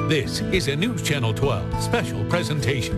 This is a News Channel 12 special presentation.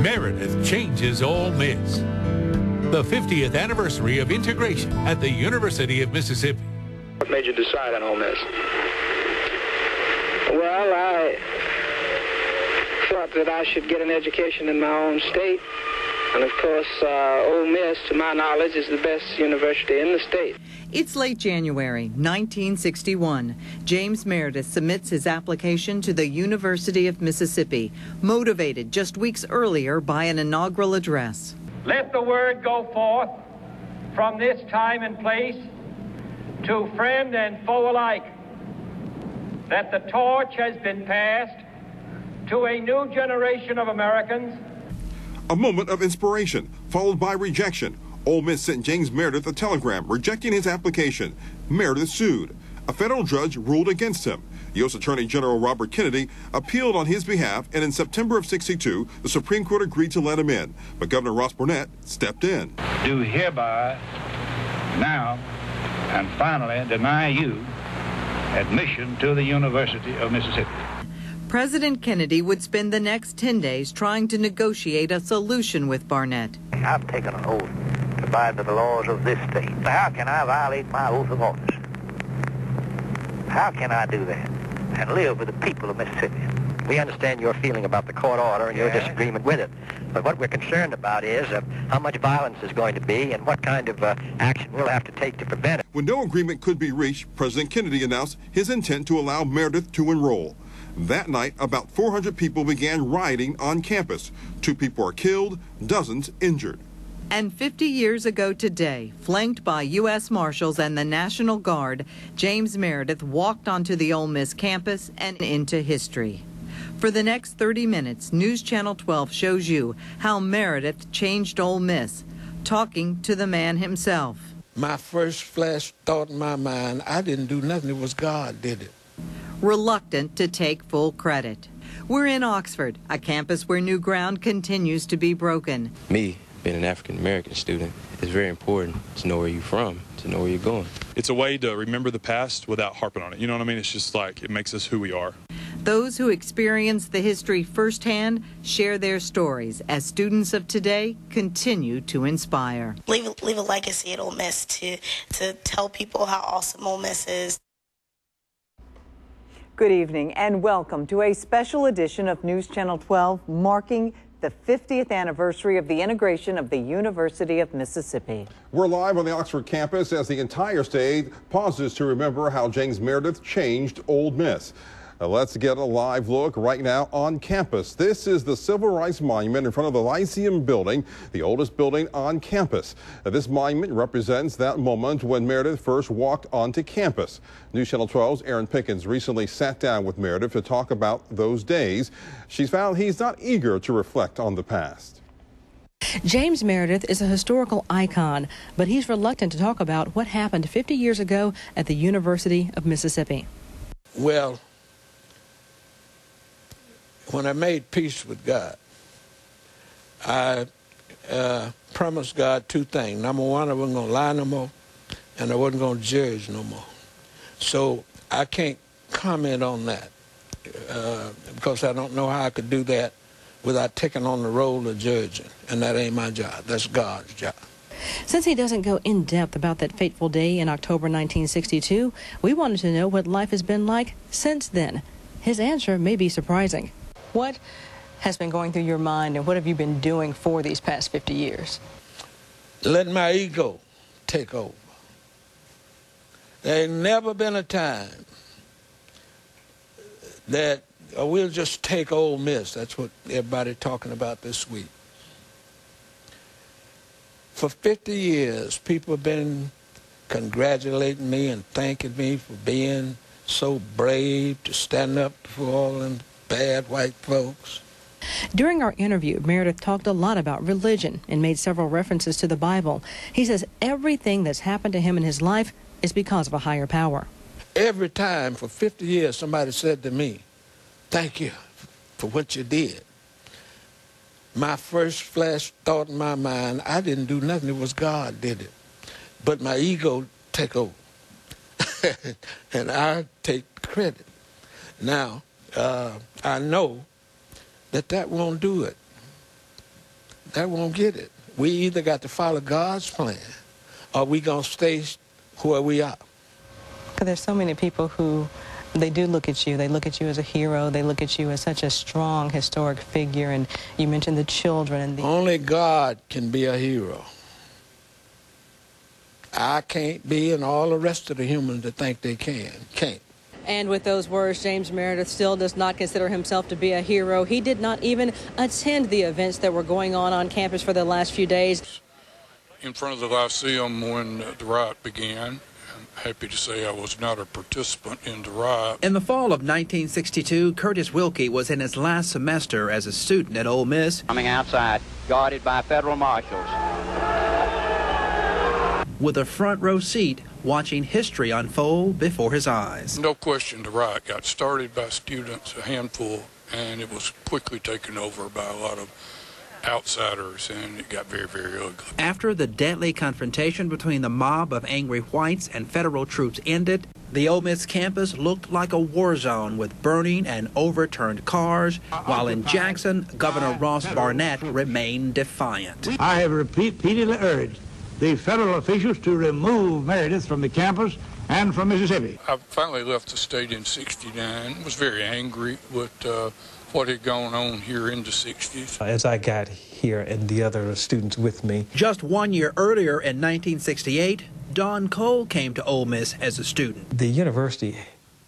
Meredith changes Ole Miss. The 50th anniversary of integration at the University of Mississippi. What made you decide on Ole Miss? Well, I thought that I should get an education in my own state. And of course, Ole Miss, to my knowledge, is the best university in the state. It's late January, 1961. James Meredith submits his application to the University of Mississippi, motivated just weeks earlier by an inaugural address. Let the word go forth from this time and place to friend and foe alike that the torch has been passed to a new generation of Americans. A moment of inspiration, followed by rejection. Ole Miss sent James Meredith a telegram rejecting his application. Meredith sued. A federal judge ruled against him. U.S. Attorney General Robert Kennedy appealed on his behalf, and in September of '62, the Supreme Court agreed to let him in. But Governor Ross Burnett stepped in. Do hereby, now, and finally deny you admission to the University of Mississippi. President Kennedy would spend the next 10 days trying to negotiate a solution with Barnett. I've taken an oath to abide by the laws of this state. How can I violate my oath of office? How can I do that and live with the people of Mississippi? We understand your feeling about the court order and your disagreement with it. But what we're concerned about is how much violence is going to be and what kind of action we'll have to take to prevent it. When no agreement could be reached, President Kennedy announced his intent to allow Meredith to enroll. That night, about 400 people began rioting on campus. 2 people are killed, dozens injured. And 50 years ago today, flanked by U.S. Marshals and the National Guard, James Meredith walked onto the Ole Miss campus and into history. For the next 30 minutes, News Channel 12 shows you how Meredith changed Ole Miss, talking to the man himself. My first flash thought in my mind, I didn't do nothing, it was God did it. Reluctant to take full credit. We're in Oxford, a campus where new ground continues to be broken. Me, being an African-American student, it's very important to know where you're from, to know where you're going. It's a way to remember the past without harping on it. You know what I mean? It's just like, it makes us who we are. Those who experience the history firsthand share their stories as students of today continue to inspire. Leave a legacy at Ole Miss to tell people how awesome Ole Miss is. Good evening and welcome to a special edition of News Channel 12 marking the 50th anniversary of the integration of the University of Mississippi. We're live on the Oxford campus as the entire state pauses to remember how James Meredith changed Ole Miss. Let's get a live look right now on campus. This is the Civil Rights Monument in front of the Lyceum building, the oldest building on campus. This monument represents that moment when Meredith first walked onto campus. News Channel 12's Aaron Pickens recently sat down with Meredith to talk about those days. She's found he's not eager to reflect on the past. James Meredith is a historical icon, but he's reluctant to talk about what happened 50 years ago at the University of Mississippi. Well, when I made peace with God, I promised God 2 things. Number one, I wasn't going to lie no more, and I wasn't going to judge no more. So I can't comment on that because I don't know how I could do that without taking on the role of judging, and that ain't my job. That's God's job. Since he doesn't go in depth about that fateful day in October 1962, we wanted to know what life has been like since then. His answer may be surprising. What has been going through your mind, and what have you been doing for these past 50 years? Let my ego take over. There ain't never been a time that we'll just take Ole Miss. That's what everybody's talking about this week. For 50 years, people have been congratulating me and thanking me for being so brave to stand up for all them bad white folks. During our interview, Meredith talked a lot about religion and made several references to the Bible. He says everything that's happened to him in his life is because of a higher power. Every time for 50 years somebody said to me, thank you for what you did. My first flash thought in my mind, I didn't do nothing, it was God did it. But my ego took over. And I take credit. Now, I know that won't do it. That won't get it. We either got to follow God's plan or we going to stay where we are. Because there's so many people who, they do look at you. They look at you as a hero. They look at you as such a strong, historic figure. And you mentioned the children. And Only God can be a hero. I can't be, and all the rest of the humans that think they can't. And with those words, James Meredith still does not consider himself to be a hero. He did not even attend the events that were going on campus for the last few days. In front of the Lyceum when the riot began. I'm happy to say I was not a participant in the riot. In the fall of 1962, Curtis Wilkie was in his last semester as a student at Ole Miss. Coming outside, guarded by federal marshals. With a front row seat, watching history unfold before his eyes. No question the riot got started by students, a handful, and it was quickly taken over by a lot of outsiders, and it got very, very ugly. After the deadly confrontation between the mob of angry whites and federal troops ended, the Ole Miss campus looked like a war zone with burning and overturned cars, while in Jackson, Governor Ross Barnett remained defiant. I have repeatedly urged the federal officials to remove Meredith from the campus and from Mississippi. I finally left the state in '69, was very angry with what had gone on here in the 60s. As I got here and the other students with me. Just 1 year earlier in 1968, Don Cole came to Ole Miss as a student. The university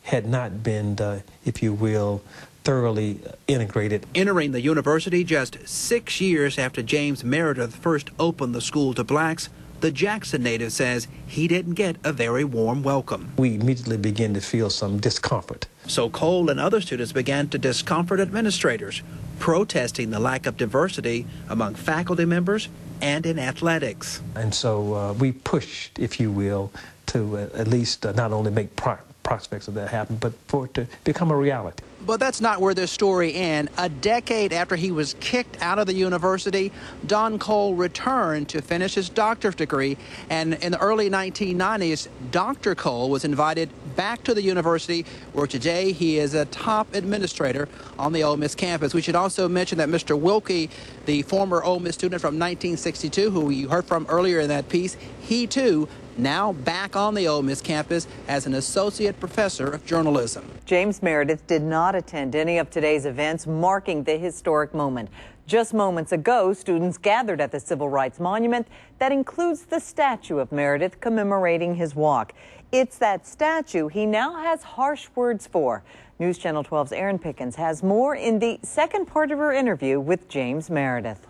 had not been, if you will, thoroughly integrated. Entering the university just 6 years after James Meredith first opened the school to blacks, the Jackson native says he didn't get a very warm welcome. We immediately began to feel some discomfort. So Cole and other students began to discomfort administrators, protesting the lack of diversity among faculty members and in athletics. And so we pushed, if you will, to at least not only make prospects of that happen, but for it to become a reality. But that's not where this story ends. A decade after he was kicked out of the university, Don Cole returned to finish his doctorate degree. And in the early 1990s, Dr. Cole was invited back to the university, where today he is a top administrator on the Ole Miss campus. We should also mention that Mr. Wilkie, the former Ole Miss student from 1962, who you heard from earlier in that piece, he too now back on the Ole Miss campus as an associate professor of journalism. James Meredith did not attend any of today's events marking the historic moment. Just moments ago, students gathered at the Civil Rights Monument that includes the statue of Meredith commemorating his walk. It's that statue he now has harsh words for. News Channel 12's Erin Pickens has more in the second part of her interview with James Meredith.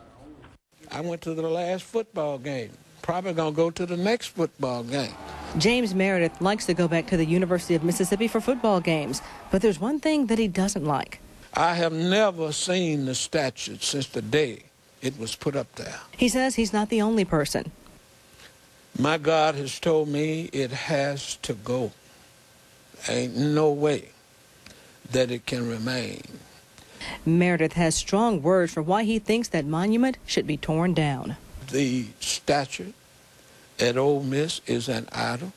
I went to the last football game. Probably going to go to the next football game. James Meredith likes to go back to the University of Mississippi for football games, but there's one thing that he doesn't like. I have never seen the statue since the day it was put up there. He says he's not the only person. My God has told me it has to go. Ain't no way that it can remain. Meredith has strong words for why he thinks that monument should be torn down. The statue at Ole Miss is an idol,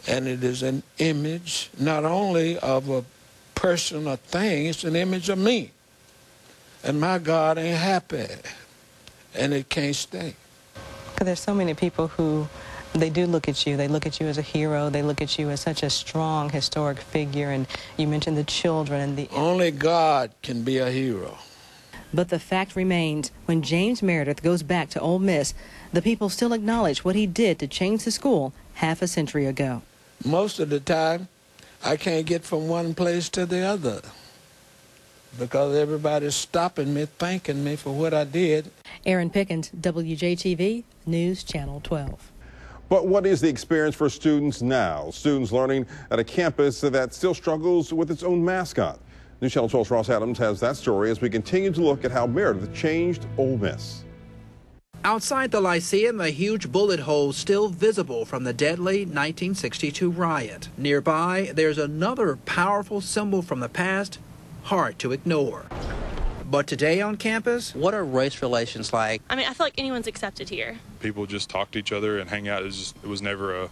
and it is an image not only of a person or thing, it's an image of me. And my God ain't happy, and it can't stay. Because there's so many people who, they do look at you. They look at you as a hero. They look at you as such a strong, historic figure. And you mentioned the children and the... Only God can be a hero. But the fact remains, when James Meredith goes back to Ole Miss, the people still acknowledge what he did to change the school half a century ago. Most of the time, I can't get from one place to the other because everybody's stopping me, thanking me for what I did. Erin Pickens, WJTV, News Channel 12. But what is the experience for students now? Students learning at a campus that still struggles with its own mascot. News Channel 12's Ross Adams has that story as we continue to look at how Meredith changed Ole Miss. Outside the Lyceum, a huge bullet hole still visible from the deadly 1962 riot. Nearby, there's another powerful symbol from the past, hard to ignore. But today on campus, what are race relations like? I mean, I feel like anyone's accepted here. People just talk to each other and hang out. It was never a,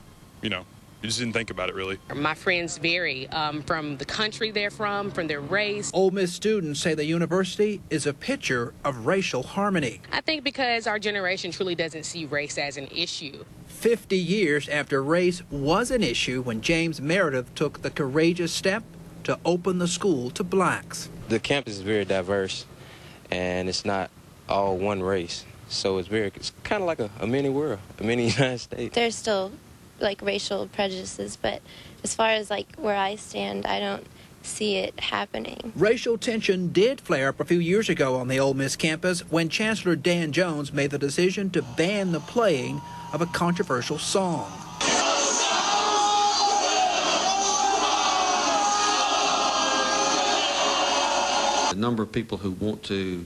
You just didn't think about it, really. My friends vary from the country they're from their race. Ole Miss students say the university is a picture of racial harmony. I think because our generation truly doesn't see race as an issue. 50 years after race was an issue when James Meredith took the courageous step to open the school to blacks. The campus is very diverse, and it's not all one race. So it's kind of like a mini world, a mini United States. There's still like racial prejudices, but as far as like where I stand, I don't see it happening. Racial tension did flare up a few years ago on the Ole Miss campus when Chancellor Dan Jones made the decision to ban the playing of a controversial song. A number of people who want to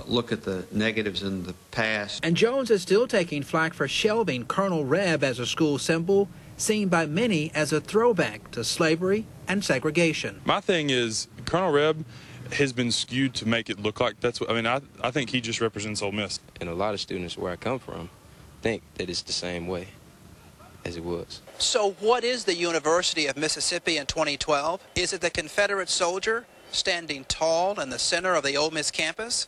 look at the negatives in the past. And Jones is still taking flack for shelving Colonel Reb as a school symbol, seen by many as a throwback to slavery and segregation. My thing is, Colonel Reb has been skewed to make it look like that's what, I mean, I think he just represents Ole Miss. And a lot of students where I come from think that it's the same way as it was. So what is the University of Mississippi in 2012? Is it the Confederate soldier standing tall in the center of the Ole Miss campus?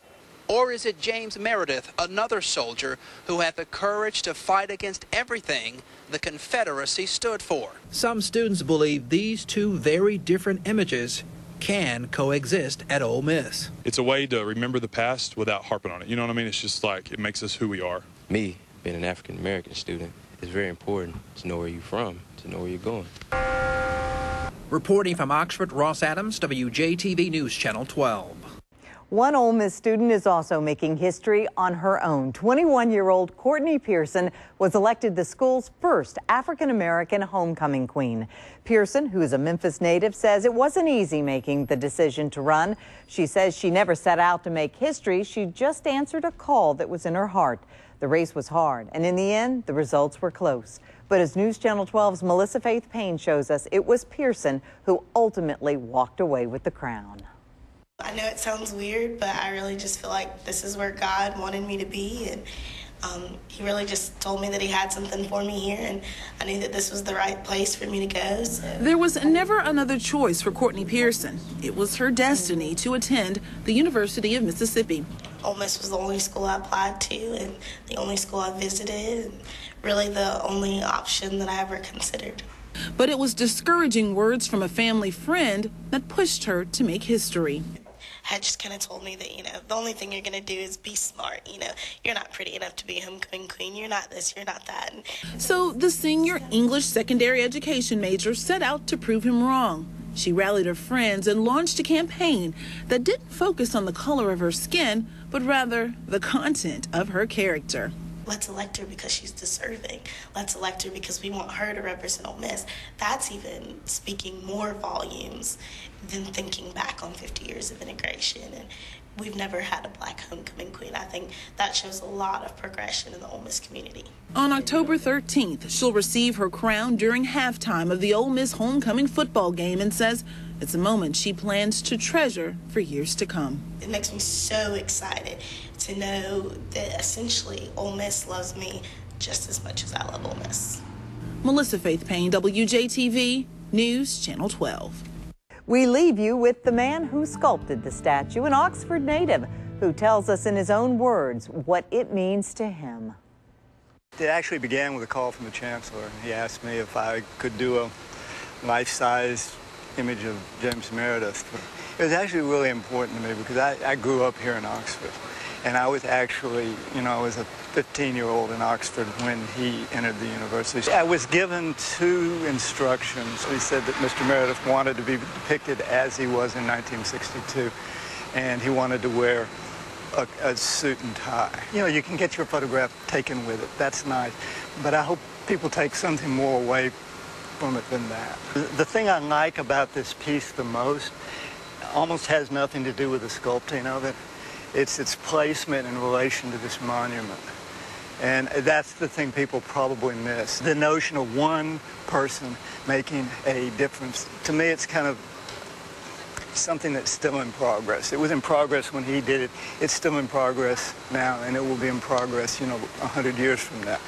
Or is it James Meredith, another soldier who had the courage to fight against everything the Confederacy stood for? Some students believe these two very different images can coexist at Ole Miss. It's a way to remember the past without harping on it. You know what I mean? It's just like, it makes us who we are. Me, being an African American student, it's very important to know where you're from, to know where you're going. Reporting from Oxford, Ross Adams, WJTV News Channel 12. One Ole Miss student is also making history on her own. 21-year-old Courtney Pearson was elected the school's first African-American homecoming queen. Pearson, who is a Memphis native, says it wasn't easy making the decision to run. She says she never set out to make history. She just answered a call that was in her heart. The race was hard, and in the end, the results were close. But as News Channel 12's Melissa Faith Payne shows us, it was Pearson who ultimately walked away with the crown. I know it sounds weird, but I really just feel like this is where God wanted me to be, and he really just told me that he had something for me here, and I knew that this was the right place for me to go. So. There was never another choice for Courtney Pearson. It was her destiny to attend the University of Mississippi. Ole Miss was the only school I applied to and the only school I visited, and really the only option that I ever considered. But it was discouraging words from a family friend that pushed her to make history. Had just kind of told me that, the only thing you're going to do is be smart. You're not pretty enough to be homecoming queen. You're not this, you're not that. So the senior English secondary education major set out to prove him wrong. She rallied her friends and launched a campaign that didn't focus on the color of her skin, but rather the content of her character. Let's elect her because she's deserving. Let's elect her because we want her to represent Ole Miss. That's even speaking more volumes than thinking back on 50 years of integration. And we've never had a black homecoming queen. I think that shows a lot of progression in the Ole Miss community. On October 13th, she'll receive her crown during halftime of the Ole Miss homecoming football game and says it's a moment she plans to treasure for years to come. It makes me so excited to know that essentially Ole Miss loves me just as much as I love Ole Miss. Melissa Faith Payne, WJTV News Channel 12. We leave you with the man who sculpted the statue, an Oxford native, who tells us in his own words what it means to him. It actually began with a call from the chancellor. He asked me if I could do a life-size image of James Meredith. It was actually really important to me because I grew up here in Oxford. And I was actually, I was a 15-year-old in Oxford when he entered the university. I was given 2 instructions. He said that Mr. Meredith wanted to be depicted as he was in 1962, and he wanted to wear a suit and tie. You can get your photograph taken with it. That's nice. But I hope people take something more away from it than that. The thing I like about this piece the most almost has nothing to do with the sculpting of it. It's its placement in relation to this monument. And that's the thing people probably miss. The notion of one person making a difference. To me, it's kind of something that's still in progress. It was in progress when he did it. It's still in progress now, and it will be in progress, 100 years from now.